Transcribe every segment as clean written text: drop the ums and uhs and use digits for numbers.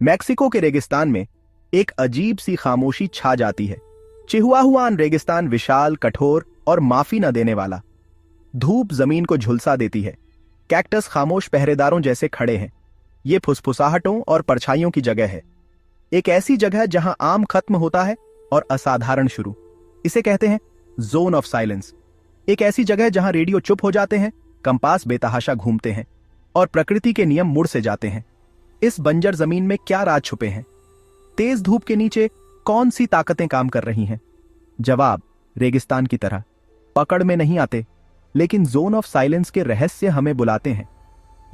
Mexico के रेगिस्तान में एक अजीब सी खामोशी छा जाती है। चिहुआहुआन रेगिस्तान विशाल, कठोर और माफी न देने वाला। धूप जमीन को झुलसा देती है। कैक्टस खामोश पहरेदारों जैसे खड़े हैं। ये फुसफुसाहटों और परछाइयों की जगह है। एक ऐसी जगह जहां आम खत्म होता है और असाधारण शुरू। इसे कहते हैं जोन ऑफ साइलेंस। एक ऐसी जगह जहां रेडियो चुप हो जाते हैं, कंपास बेतहाशा घूमते हैं और प्रकृति के नियम मुड़ से जाते हैं। इस बंजर जमीन में क्या राज छुपे हैं? तेज धूप के नीचे कौन सी ताकतें काम कर रही हैं? जवाब रेगिस्तान की तरह पकड़ में नहीं आते, लेकिन जोन ऑफ साइलेंस के रहस्य हमें बुलाते हैं।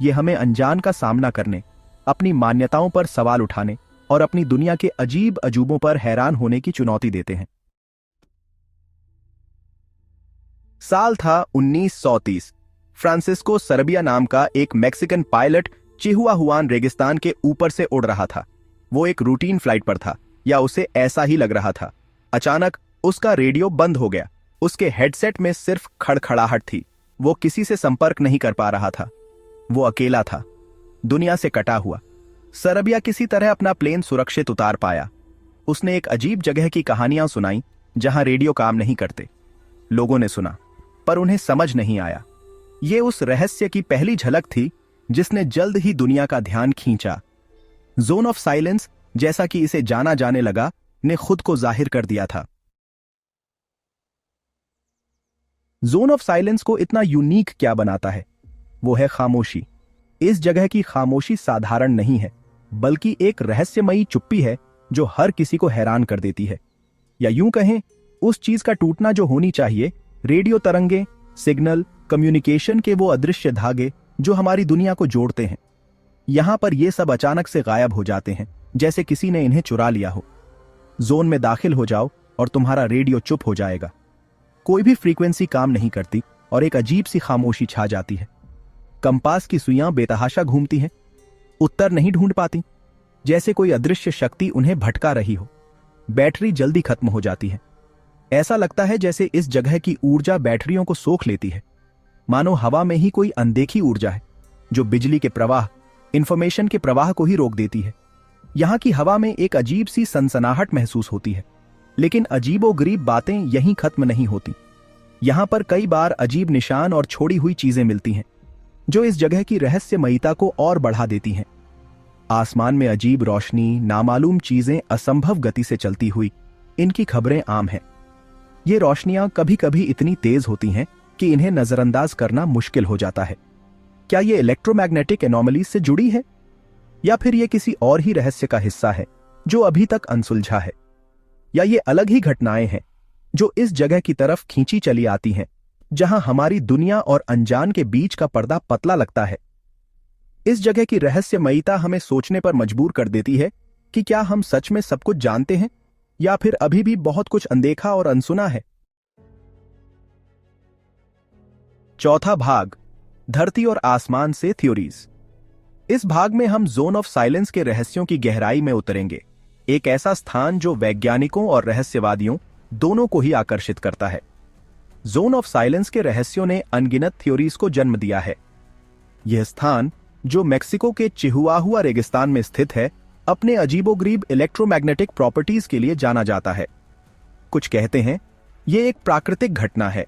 ये हमें अनजान का सामना करने, अपनी मान्यताओं पर सवाल उठाने और अपनी दुनिया के अजीब अजूबों पर हैरान होने की चुनौती देते हैं। साल था 1930। फ्रांसिस्को सरबिया नाम का एक मैक्सिकन पायलट चिहुआहुआन रेगिस्तान के ऊपर से उड़ रहा था। वो एक रूटीन फ्लाइट पर था, या उसे ऐसा ही लग रहा था। अचानक उसका रेडियो बंद हो गया। उसके हेडसेट में सिर्फ खड़खड़ाहट थी। वो किसी से संपर्क नहीं कर पा रहा था। वो अकेला था, दुनिया से कटा हुआ। सरबिया किसी तरह अपना प्लेन सुरक्षित उतार पाया। उसने एक अजीब जगह की कहानियां सुनाई जहां रेडियो काम नहीं करते। लोगों ने सुना, पर उन्हें समझ नहीं आया। ये उस रहस्य की पहली झलक थी जिसने जल्द ही दुनिया का ध्यान खींचा। जोन ऑफ साइलेंस, जैसा कि इसे जाना जाने लगा, ने खुद को जाहिर कर दिया था। जोन ऑफ साइलेंस को इतना यूनिक क्या बनाता है? वो है खामोशी। इस जगह की खामोशी साधारण नहीं है, बल्कि एक रहस्यमयी चुप्पी है जो हर किसी को हैरान कर देती है। या यूं कहें, उस चीज का टूटना जो होनी चाहिए। रेडियो तरंगे, सिग्नल, कम्युनिकेशन के वो अदृश्य धागे जो हमारी दुनिया को जोड़ते हैं। यहां पर ये सब अचानक से गायब हो जाते हैं, जैसे किसी ने इन्हें चुरा लिया हो। जोन में दाखिल हो जाओ और तुम्हारा रेडियो चुप हो जाएगा। कोई भी फ्रीक्वेंसी काम नहीं करती और एक अजीब सी खामोशी छा जाती है। कंपास की सुइयां बेतहाशा घूमती हैं, उत्तर नहीं ढूंढ पाती, जैसे कोई अदृश्य शक्ति उन्हें भटका रही हो। बैटरी जल्दी खत्म हो जाती है। ऐसा लगता है जैसे इस जगह की ऊर्जा बैटरियों को सोख लेती है। मानो हवा में ही कोई अनदेखी ऊर्जा है जो बिजली के प्रवाह, इंफॉर्मेशन के प्रवाह को ही रोक देती है। यहां की हवा में एक अजीब सी सनसनाहट महसूस होती है। लेकिन अजीबोगरीब बातें यहीं खत्म नहीं होती। यहां पर कई बार अजीब निशान और छोड़ी हुई चीजें मिलती हैं जो इस जगह की रहस्यमयता को और बढ़ा देती हैं। आसमान में अजीब रोशनी, नामालूम चीजें असंभव गति से चलती हुई, इनकी खबरें आम हैं। ये रोशनियां कभी कभी इतनी तेज होती हैं कि इन्हें नजरअंदाज करना मुश्किल हो जाता है। क्या ये इलेक्ट्रोमैग्नेटिक एनोमलीज से जुड़ी है, या फिर ये किसी और ही रहस्य का हिस्सा है जो अभी तक अनसुलझा है? या ये अलग ही घटनाएं हैं जो इस जगह की तरफ खींची चली आती हैं, जहां हमारी दुनिया और अनजान के बीच का पर्दा पतला लगता है? इस जगह की रहस्यमयता हमें सोचने पर मजबूर कर देती है कि क्या हम सच में सब कुछ जानते हैं, या फिर अभी भी बहुत कुछ अनदेखा और अनसुना है। चौथा भाग, धरती और आसमान से थ्योरीज। इस भाग में हम जोन ऑफ साइलेंस के रहस्यों की गहराई में उतरेंगे। एक ऐसा स्थान जो वैज्ञानिकों और रहस्यवादियों दोनों को ही आकर्षित करता है। जोन ऑफ साइलेंस के रहस्यों ने अनगिनत थ्योरीज को जन्म दिया है। यह स्थान, जो मैक्सिको के चिहुआहुआ रेगिस्तान में स्थित है, अपने अजीबोगरीब इलेक्ट्रोमैग्नेटिक प्रॉपर्टीज के लिए जाना जाता है। कुछ कहते हैं यह एक प्राकृतिक घटना है,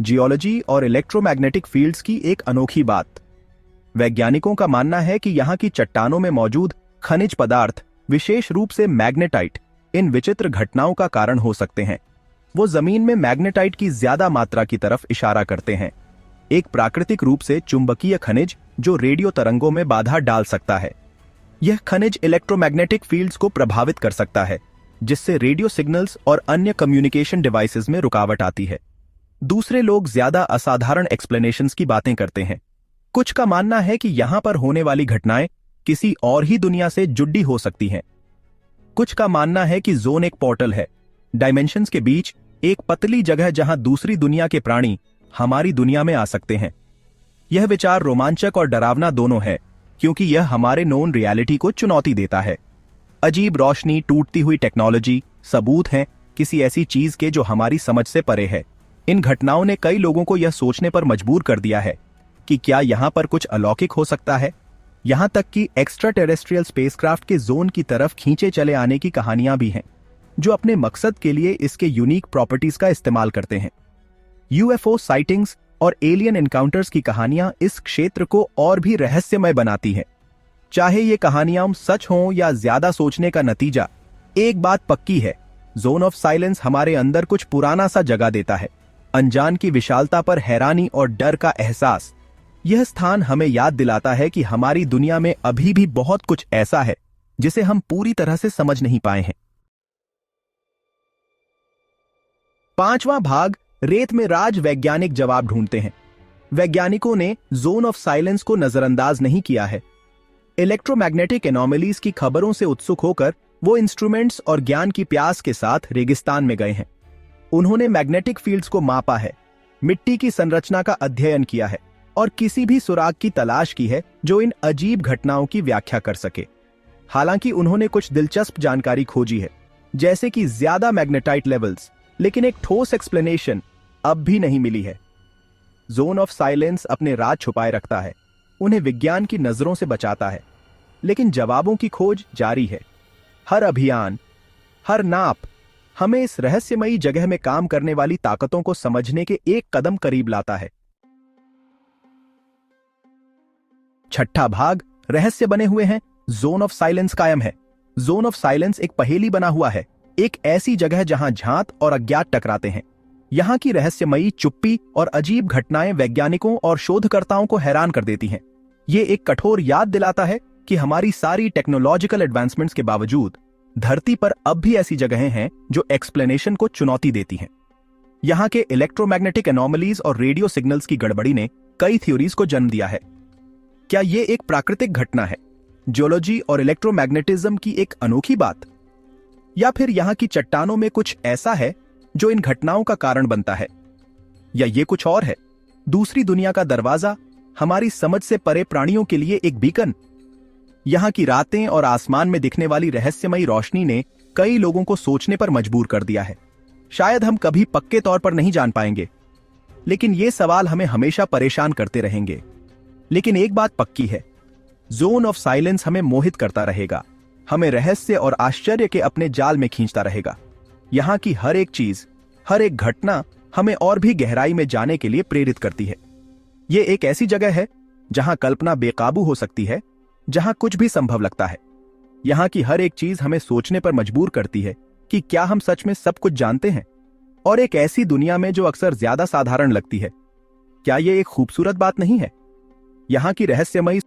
जियोलॉजी और इलेक्ट्रोमैग्नेटिक फील्ड्स की एक अनोखी बात। वैज्ञानिकों का मानना है कि यहां की चट्टानों में मौजूद खनिज पदार्थ, विशेष रूप से मैग्नेटाइट, इन विचित्र घटनाओं का कारण हो सकते हैं। वो जमीन में मैग्नेटाइट की ज्यादा मात्रा की तरफ इशारा करते हैं, एक प्राकृतिक रूप से चुंबकीय खनिज जो रेडियो तरंगों में बाधा डाल सकता है। यह खनिज इलेक्ट्रोमैग्नेटिक फील्ड्स को प्रभावित कर सकता है, जिससे रेडियो सिग्नल्स और अन्य कम्युनिकेशन डिवाइसेस में रुकावट आती है। दूसरे लोग ज्यादा असाधारण एक्सप्लेनेशंस की बातें करते हैं। कुछ का मानना है कि यहां पर होने वाली घटनाएं किसी और ही दुनिया से जुड़ी हो सकती हैं। कुछ का मानना है कि जोन एक पोर्टल है, डायमेंशंस के बीच एक पतली जगह जहां दूसरी दुनिया के प्राणी हमारी दुनिया में आ सकते हैं। यह विचार रोमांचक और डरावना दोनों है, क्योंकि यह हमारे नोन रियलिटी को चुनौती देता है। अजीब रोशनी, टूटती हुई टेक्नोलॉजी सबूत हैं किसी ऐसी चीज के जो हमारी समझ से परे है। इन घटनाओं ने कई लोगों को यह सोचने पर मजबूर कर दिया है कि क्या यहां पर कुछ अलौकिक हो सकता है, यहां तक कि एक्स्ट्रा टेरेस्ट्रियल स्पेसक्राफ्ट के जोन की तरफ खींचे चले आने की कहानियां भी हैं, जो अपने मकसद के लिए इसके यूनिक प्रॉपर्टीज का इस्तेमाल करते हैं। यूएफओ साइटिंग्स और एलियन एनकाउंटर्स की कहानियां इस क्षेत्र को और भी रहस्यमय बनाती हैं। चाहे ये कहानियां सच हों या ज्यादा सोचने का नतीजा, एक बात पक्की है, जोन ऑफ साइलेंस हमारे अंदर कुछ पुराना सा जगा देता है। अनजान की विशालता पर हैरानी और डर का एहसास। यह स्थान हमें याद दिलाता है कि हमारी दुनिया में अभी भी बहुत कुछ ऐसा है जिसे हम पूरी तरह से समझ नहीं पाए हैं। 5वां भाग, रेत में राज वैज्ञानिक जवाब ढूंढते हैं। वैज्ञानिकों ने जोन ऑफ साइलेंस को नजरअंदाज नहीं किया है। इलेक्ट्रोमैग्नेटिक एनोमलीज की खबरों से उत्सुक होकर वो इंस्ट्रूमेंट्स और ज्ञान की प्यास के साथ रेगिस्तान में गए हैं। उन्होंने मैग्नेटिक फील्ड्स को मापा है, मिट्टी की संरचना का अध्ययन किया है और किसी भी सुराग की तलाश की है जो इन अजीब घटनाओं की व्याख्या कर सके। हालांकि उन्होंने कुछ दिलचस्प जानकारी खोजी है, जैसे कि ज्यादा मैग्नेटाइट लेवल्स, लेकिन एक ठोस एक्सप्लेनेशन अब भी नहीं मिली है। जोन ऑफ साइलेंस अपने राज छुपाए रखता है, उन्हें विज्ञान की नजरों से बचाता है, लेकिन जवाबों की खोज जारी है। हर अभियान, हर नाप हमें इस रहस्यमयी जगह में काम करने वाली ताकतों को समझने के एक कदम करीब लाता है। 6ठा भाग, रहस्य बने हुए हैं, जोन ऑफ साइलेंस कायम है। जोन ऑफ साइलेंस एक पहेली बना हुआ है, एक ऐसी जगह जहां झांत और अज्ञात टकराते हैं। यहां की रहस्यमयी चुप्पी और अजीब घटनाएं वैज्ञानिकों और शोधकर्ताओं को हैरान कर देती हैं। ये एक कठोर याद दिलाता है कि हमारी सारी टेक्नोलॉजिकल एडवांसमेंट्स के बावजूद धरती पर अब भी ऐसी जगहें हैं जो एक्सप्लेनेशन को चुनौती देती हैं। यहां के इलेक्ट्रोमैग्नेटिक एनोमलीज और रेडियो सिग्नल्स की गड़बड़ी ने कई थ्योरीज को जन्म दिया है। क्या ये एक प्राकृतिक घटना है, जियोलॉजी और इलेक्ट्रोमैग्नेटिज्म की एक अनोखी बात, या फिर यहां की चट्टानों में कुछ ऐसा है जो इन घटनाओं का कारण बनता है, या ये कुछ और है, दूसरी दुनिया का दरवाजा, हमारी समझ से परे प्राणियों के लिए एक बीकन। यहां की रातें और आसमान में दिखने वाली रहस्यमयी रोशनी ने कई लोगों को सोचने पर मजबूर कर दिया है। शायद हम कभी पक्के तौर पर नहीं जान पाएंगे, लेकिन ये सवाल हमें हमेशा परेशान करते रहेंगे। लेकिन एक बात पक्की है, जोन ऑफ साइलेंस हमें मोहित करता रहेगा, हमें रहस्य और आश्चर्य के अपने जाल में खींचता रहेगा। यहां की हर एक चीज, हर एक घटना हमें और भी गहराई में जाने के लिए प्रेरित करती है। ये एक ऐसी जगह है जहां कल्पना बेकाबू हो सकती है, जहां कुछ भी संभव लगता है। यहां की हर एक चीज हमें सोचने पर मजबूर करती है कि क्या हम सच में सब कुछ जानते हैं, और एक ऐसी दुनिया में जो अक्सर ज्यादा साधारण लगती है। क्या ये एक खूबसूरत बात नहीं है? यहां की रहस्यमयी